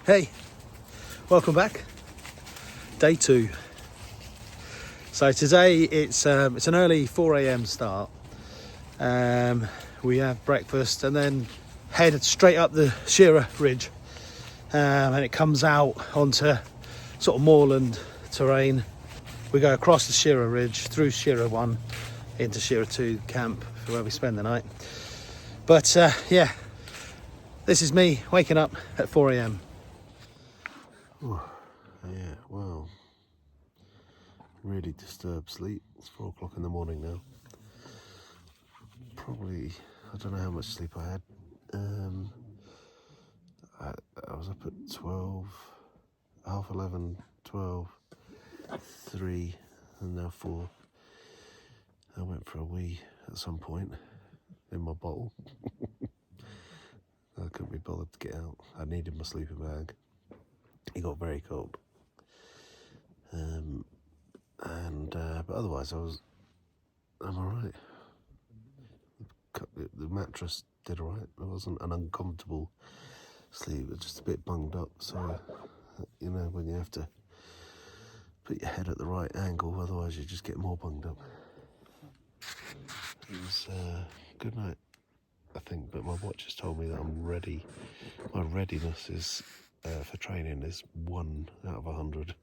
Hey, welcome back. Day 2. So today it's an early 4 a.m. start. We have breakfast and then head straight up the Shira ridge, and it comes out onto sort of moorland terrain. We go across the Shira ridge through Shira 1 into Shira 2 camp for where we spend the night. But yeah, this is me waking up at 4 a.m. Oh, yeah, well, really disturbed sleep. It's 4 o'clock in the morning now. Probably, I don't know how much sleep I had. I was up at 12, half 11, 12, 3, and now 4. I went for a wee at some point in my bottle. I couldn't be bothered to get out. I needed my sleeping bag. It got very cold. But otherwise I'm alright. The mattress did alright. It wasn't an uncomfortable sleep, it was just a bit bunged up. So, you know, when you have to put your head at the right angle, otherwise you just get more bunged up. It was a good night, I think, but my watch has told me that I'm ready. My readiness is for training is 1 out of 100.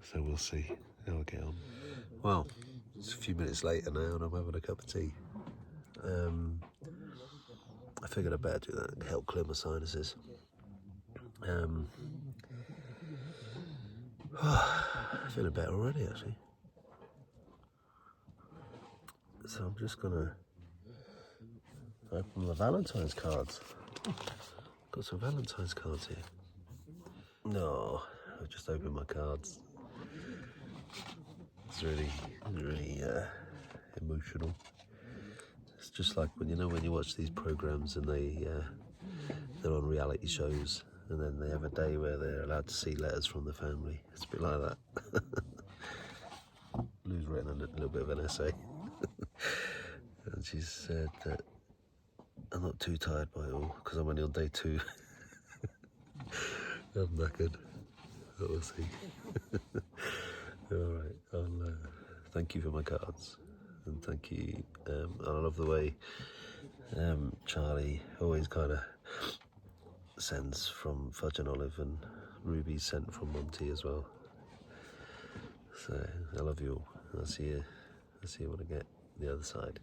So we'll see how I get on. Well, it's a few minutes later now and I'm having a cup of tea. I figured I'd better do that and help clear my sinuses. Feeling better already, actually. So I'm just gonna open my Valentine's cards. Got some Valentine's cards here. No, I've just opened my cards. It's really emotional. It's just like when you watch these programs and they're on reality shows and then they have a day where they're allowed to see letters from the family. It's a bit like that. Lou's written a little bit of an essay. And she said that I'm not too tired by it all because I'm only on day 2. I'm knackered, but we'll see. Alright, I'll thank you for my cards, and thank you, and I love the way Charlie always kind of sends from Fudge and Olive, and Ruby sent from Monty as well. So I love you all. I'll see you when I get the other side.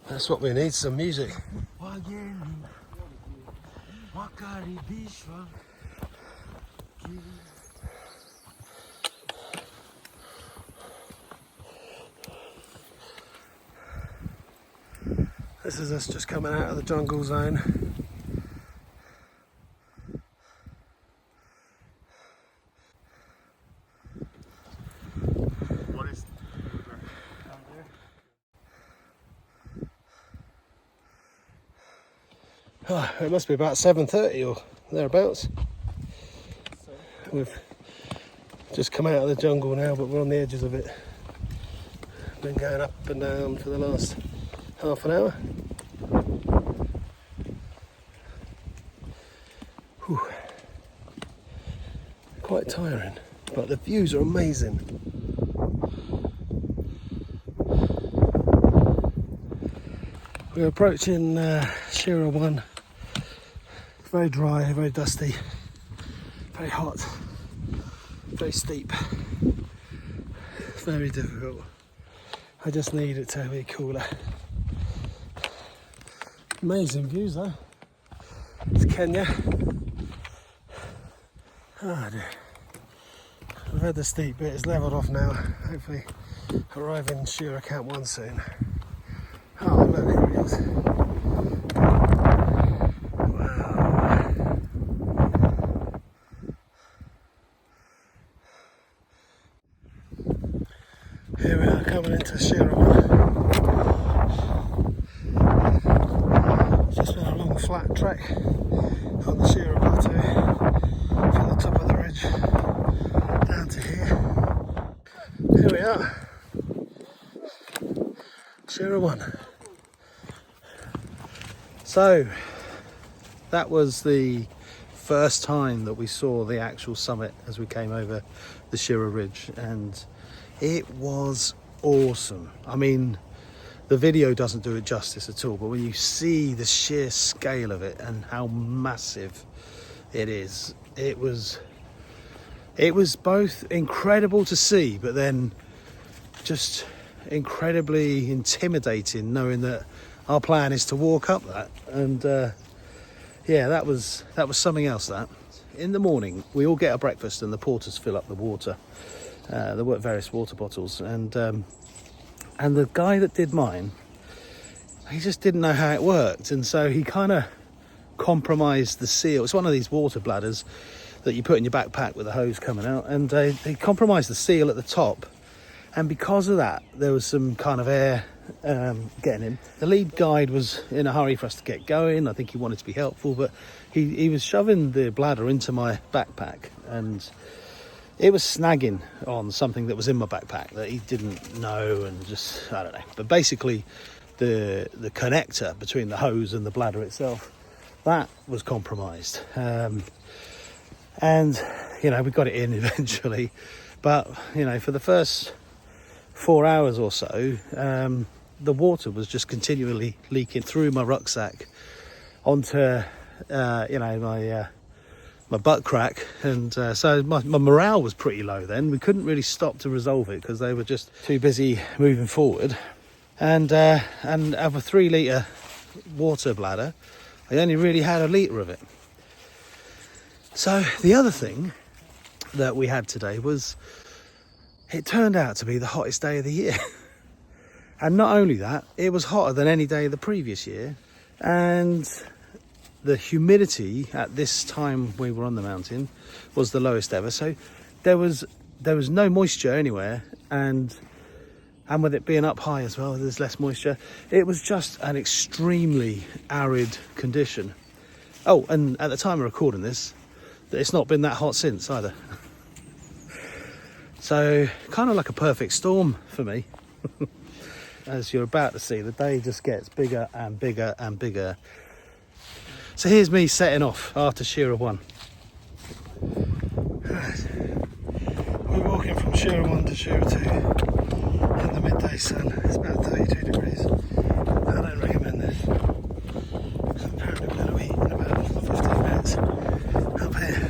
That's what we need, some music. This is us just coming out of the jungle zone. What is down there? Oh, it must be about 7:30 or thereabouts. We've just come out of the jungle now, but we're on the edges of it. Been going up and down for the last half an hour. Whew. Quite tiring, but the views are amazing. We're approaching Shira 1. Very dry, very dusty, very hot, very steep, very difficult. I just need it to be cooler. Amazing views though. It's Kenya. Oh dear. We've had the steep bit, it's levelled off now. Hopefully arrive in Shira Camp 1 soon. Oh look, here he is. Here we are coming into Shira 1. It's just been a long flat trek on the Shira plateau from the top of the ridge down to here. Here we are. Shira 1. So that was the first time that we saw the actual summit as we came over the Shira Ridge, and it was awesome. I mean, the video doesn't do it justice at all, but when you see the sheer scale of it and how massive it is, it was both incredible to see, but then just incredibly intimidating, knowing that our plan is to walk up that. And yeah, that was something else. That in the morning we all get our breakfast and the porters fill up the water. There were various water bottles, and the guy that did mine, he just didn't know how it worked, and so he kind of compromised the seal. It's one of these water bladders that you put in your backpack with a hose coming out, and he compromised the seal at the top, and because of that there was some kind of air getting in. The lead guide was in a hurry for us to get going. I think he wanted to be helpful, but he was shoving the bladder into my backpack, and it was snagging on something that was in my backpack that he didn't know, and just, I don't know. But basically the connector between the hose and the bladder itself, that was compromised. And you know, we got it in eventually, but you know, for the first 4 hours or so, the water was just continually leaking through my rucksack onto you know, my butt crack, and so my morale was pretty low then. We couldn't really stop to resolve it because they were just too busy moving forward, and of a 3 litre water bladder I only really had a litre of it. So the other thing that we had today was, it turned out to be the hottest day of the year. And not only that, it was hotter than any day of the previous year, and the humidity at this time we were on the mountain was the lowest ever. So there was no moisture anywhere, and with it being up high as well, there's less moisture. It was just an extremely arid condition. Oh, and at the time of recording this, it's not been that hot since either. So kind of like a perfect storm for me. As you're about to see, the day just gets bigger and bigger and bigger. So here's me setting off after Shira 1. Right. We're walking from Shira 1 to Shira 2 in the midday sun. It's about 32 degrees. I don't recommend this. Apparently we're going to eat in about 15 minutes up here.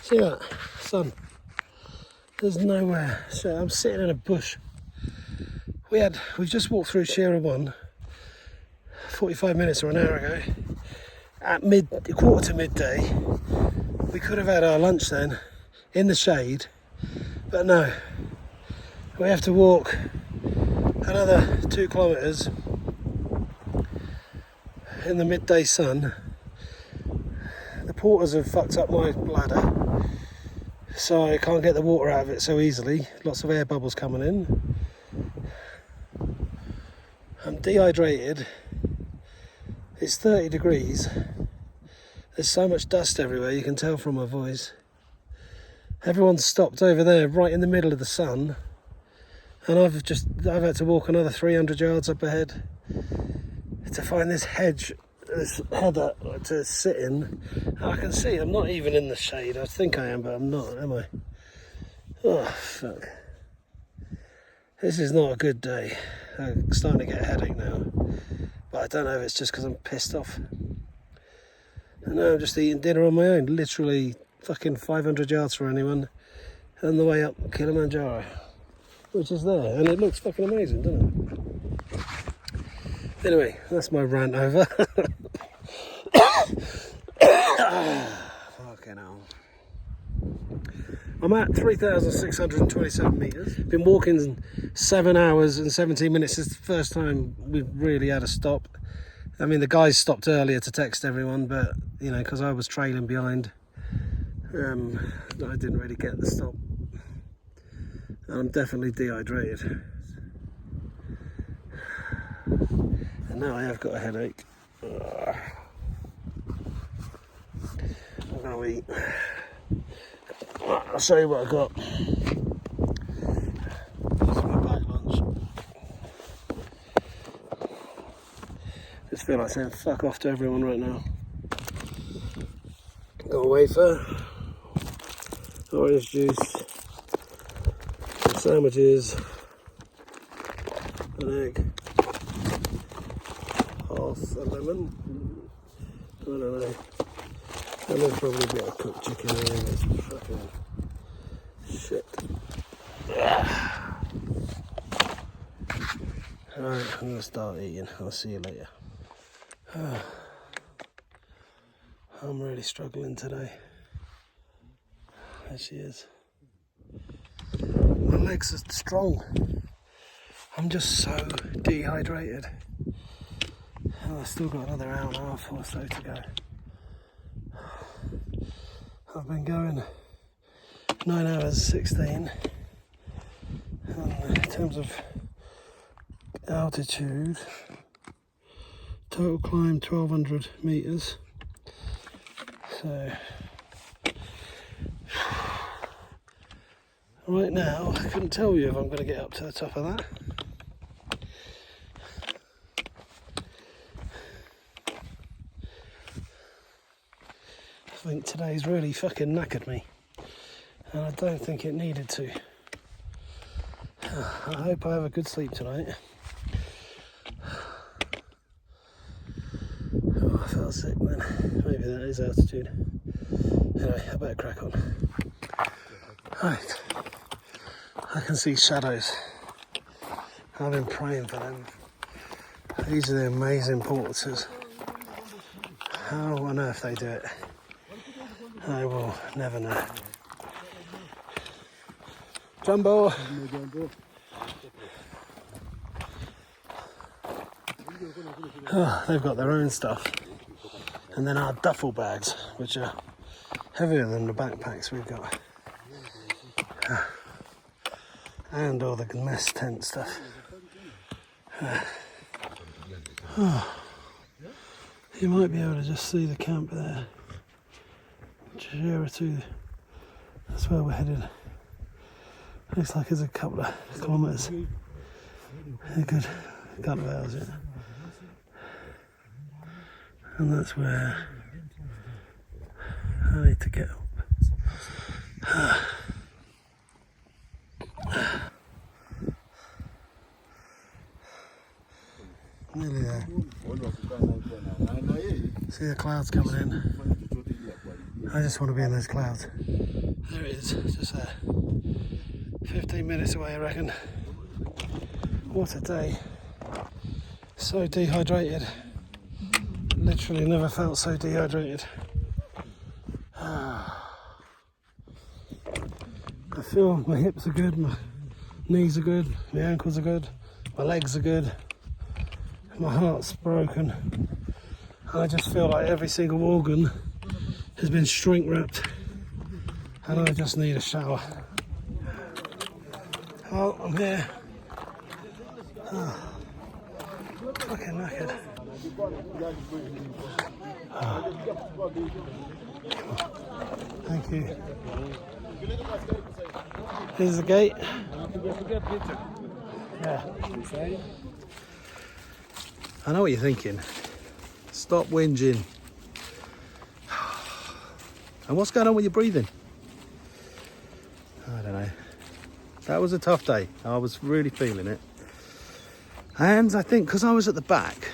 See that? Sun. There's nowhere. So I'm sitting in a bush. We've just walked through Shira 1 45 minutes or an hour ago. At quarter to midday, we could have had our lunch then in the shade, but no. We have to walk another 2 kilometres in the midday sun. The porters have fucked up my bladder, so I can't get the water out of it so easily. Lots of air bubbles coming in. I'm dehydrated. It's 30 degrees. There's so much dust everywhere, you can tell from my voice. Everyone's stopped over there right in the middle of the sun, and I've had to walk another 300 yards up ahead to find this hedge, this heather to sit in. And I can see I'm not even in the shade. I think I am, but I'm not, am I? Oh, fuck. This is not a good day. I'm starting to get a headache now, but I don't know if it's just because I'm pissed off. And now I'm just eating dinner on my own, literally fucking 500 yards from anyone, on the way up Kilimanjaro, which is there, and it looks fucking amazing, doesn't it? Anyway, that's my rant over. Fucking hell. I'm at 3,627 metres. Been walking 7 hours and 17 minutes. It's the first time we've really had a stop. I mean, the guys stopped earlier to text everyone, but, you know, because I was trailing behind, I didn't really get the stop. And I'm definitely dehydrated. And now I have got a headache. I'm going to eat. Right, I'll show you what I got. This is my packed lunch. Just feel like saying fuck off to everyone right now. Got a wafer, orange juice, some sandwiches, an egg, half a lemon, I don't know, and there's probably a bit of cooked chicken in there. It's fucking shit. Alright, I'm going to start eating. I'll see you later. I'm really struggling today. There she is. My legs are strong. I'm just so dehydrated. And I've still got another hour and a half or so to go. I've been going 9 hours 16. And in terms of altitude, total climb 1200 meters. So right now I couldn't tell you if I'm going to get up to the top of that. I think today's really fucking knackered me, and I don't think it needed to. I hope I have a good sleep tonight. Oh, I felt sick then. Maybe that is altitude. Anyway, I better crack on. Right. I can see shadows. I've been praying for them. These are the amazing porters. How on earth they do it, I will never know. Jumbo! Oh, they've got their own stuff. And then our duffel bags, which are heavier than the backpacks we've got. And all the mess tent stuff. You might be able to just see the camp there. Shira 2, that's where we're headed. Looks like it's a couple of kilometres. A good couple of hours, yeah. And that's where I need to get up. Nearly there. See the clouds coming in. I just want to be in those clouds. There it is, just there. 15 minutes away, I reckon. What a day. So dehydrated. Literally never felt so dehydrated. I feel my hips are good, my knees are good, my ankles are good, my legs are good, my heart's broken. I just feel like every single organ has been shrink wrapped and I just need a shower. Oh, I'm here. Oh, fucking knackered. Oh. Thank you. Here's the gate. Yeah. I know what you're thinking. Stop whinging. And what's going on with your breathing? I don't know. That was a tough day. I was really feeling it. And I think because I was at the back,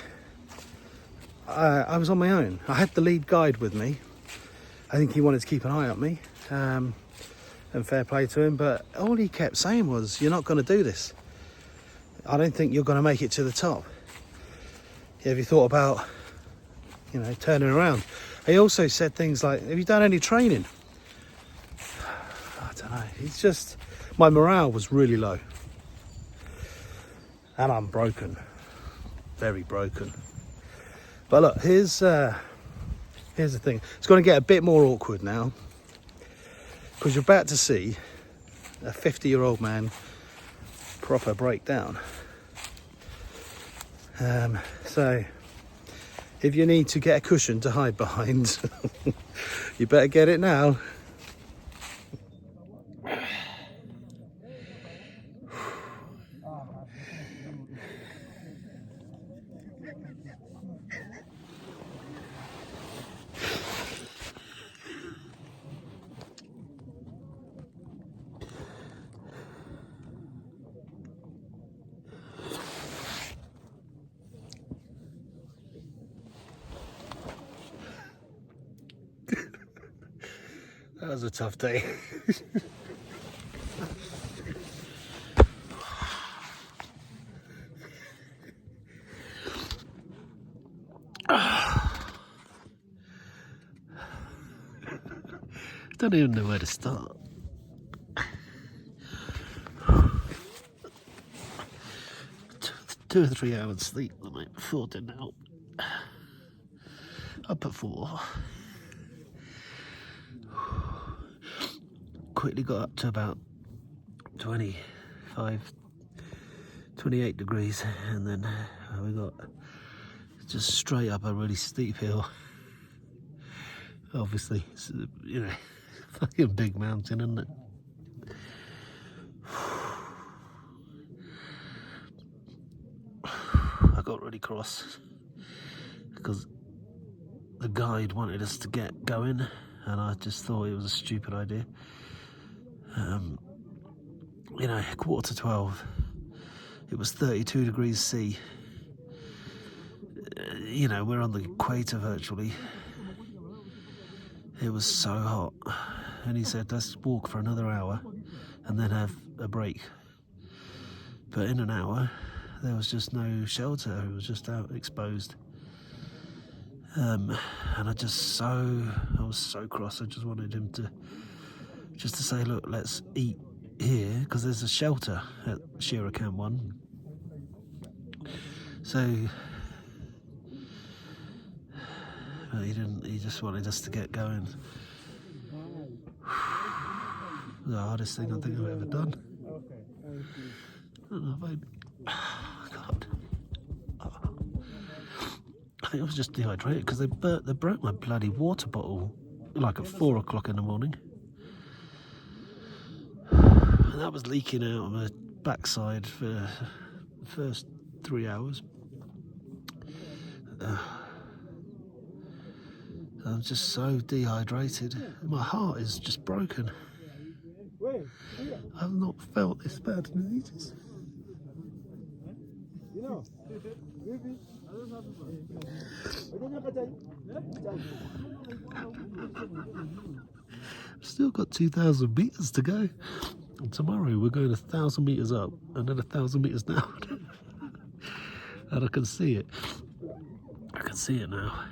I was on my own. I had the lead guide with me. I think he wanted to keep an eye on me. And fair play to him. But all he kept saying was, you're not going to do this. I don't think you're going to make it to the top. Have you thought about, you know, turning around? He also said things like, have you done any training? I don't know. It's just, my morale was really low. And I'm broken. Very broken. But look, here's the thing. It's going to get a bit more awkward now. Because you're about to see a 50-year-old man proper breakdown. So if you need to get a cushion to hide behind, you better get it now. That was a tough day. Don't even know where to start. 2 or 3 hours sleep the night before didn't help. Up at 4. Quickly got up to about 25, 28 degrees, and then we got just straight up a really steep hill. Obviously, it's, you know, fucking big mountain, isn't it? I got really cross because the guide wanted us to get going, and I just thought it was a stupid idea. You know, 11:45. It was 32 degrees C. You know, we're on the equator virtually. It was so hot, and he said, let's walk for another hour and then have a break. But in an hour, there was just no shelter. It was just out exposed. And I was so cross. I just wanted him to say, look, let's eat here, because there's a shelter at Shira Camp 1. So, but he didn't. He just wanted us to get going. The hardest thing I think I've ever done. I don't know, baby. God. I think I was just dehydrated because they broke my bloody water bottle like at 4 o'clock in the morning. And that was leaking out of my backside for the first 3 hours. I'm just so dehydrated. My heart is just broken. I've not felt this bad in ages. Still got 2,000 meters to go. And tomorrow we're going 1,000 meters up and then 1,000 meters down. And I can see it. I can see it now.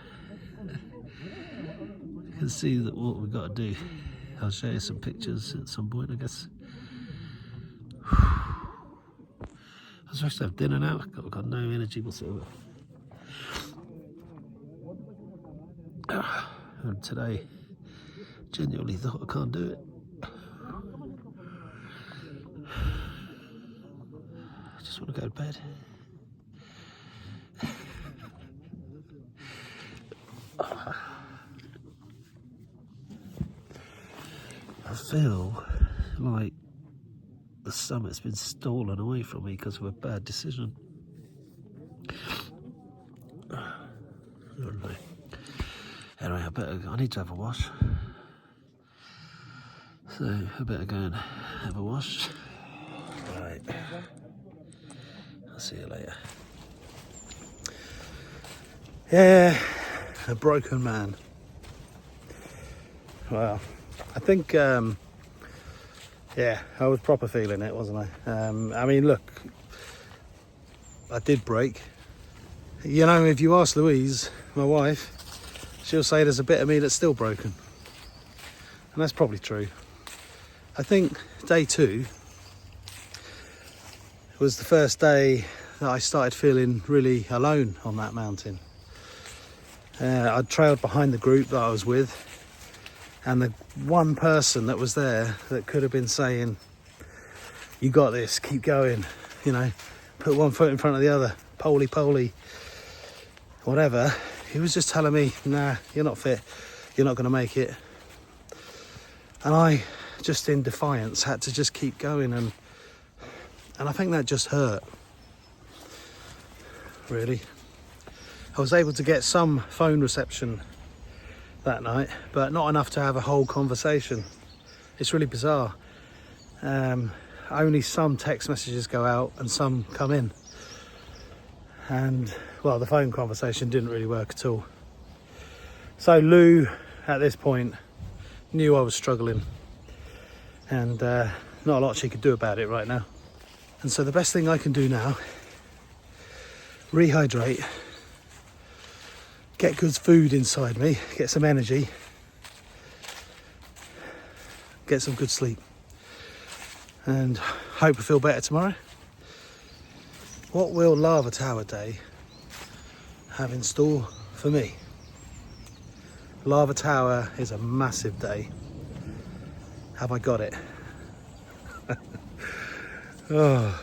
You can see that what we've got to do. I'll show you some pictures at some point, I guess. I was supposed to have dinner now. I've got no energy whatsoever. And today, genuinely thought I can't do it. I just want to go to bed. I feel like the summit's been stolen away from me because of a bad decision. I don't know. Anyway, I need to have a wash. So I better go and have a wash. Right. I'll see you later. Yeah, a broken man. Well, I think, yeah, I was proper feeling it, wasn't I? I mean, look, I did break. You know, if you ask Louise, my wife, she'll say there's a bit of me that's still broken. And that's probably true. I think day 2 was the first day that I started feeling really alone on that mountain. I trailed behind the group that I was with, and the one person that was there that could have been saying, you got this, keep going, you know, put one foot in front of the other, poly, whatever, he was just telling me, nah, you're not fit, you're not going to make it. And I, just in defiance, had to just keep going, and I think that just hurt, really. I was able to get some phone reception that night, but not enough to have a whole conversation. It's really bizarre. Only some text messages go out and some come in. And, well, the phone conversation didn't really work at all. So Lou, at this point, knew I was struggling, and not a lot she could do about it right now. And so the best thing I can do now, rehydrate, get good food inside me, get some energy, get some good sleep, and hope I feel better tomorrow. What will Lava Tower Day have in store for me? Lava Tower is a massive day. Have I got it? Oh.